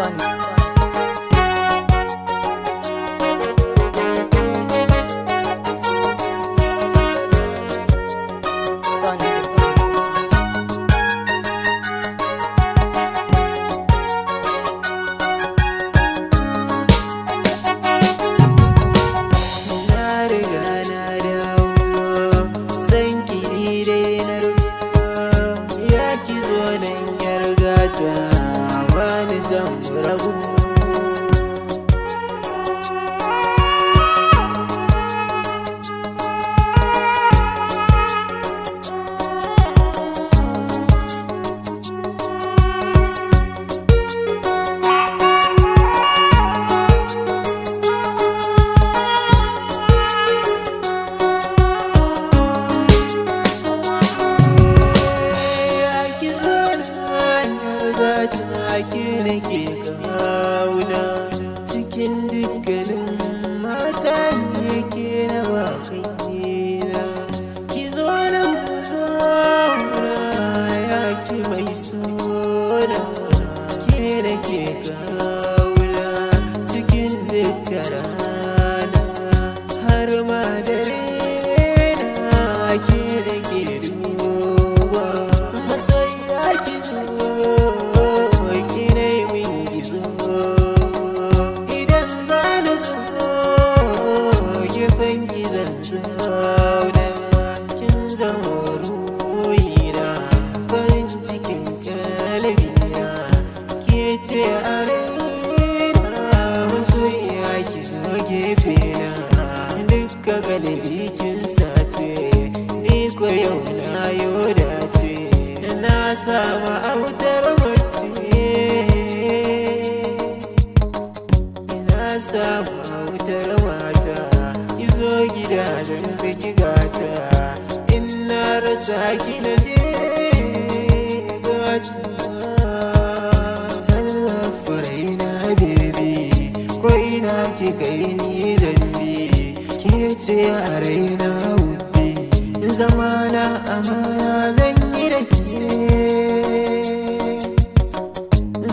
Wani zan rabu ake nake kauna cikin dukkanin mata ne ke na ba kaina ki zo nan mu zauna ya ki mai suna ke nake kauna cikin dukkan rana har ma dare na ke nake duba masoya ki zo ki zan zauna kin zama ruhina farin cikin kalbina ke ce a raina masoyiya ki zo gefena dukka galibi kin sace ni ko yau na yo dace na samu autar mace na samu autar mata zo gida don biki gata in na rasa ki na je gata tallafa raina bebi ko ina ki kai ni zambi ke ce a raina wubbi zamana amana zan yi da ke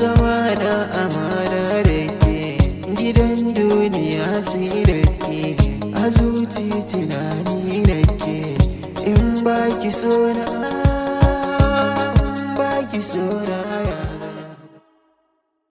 zamana amana da ke gidan duniya sai da ke a zuci tunani nake in baki so na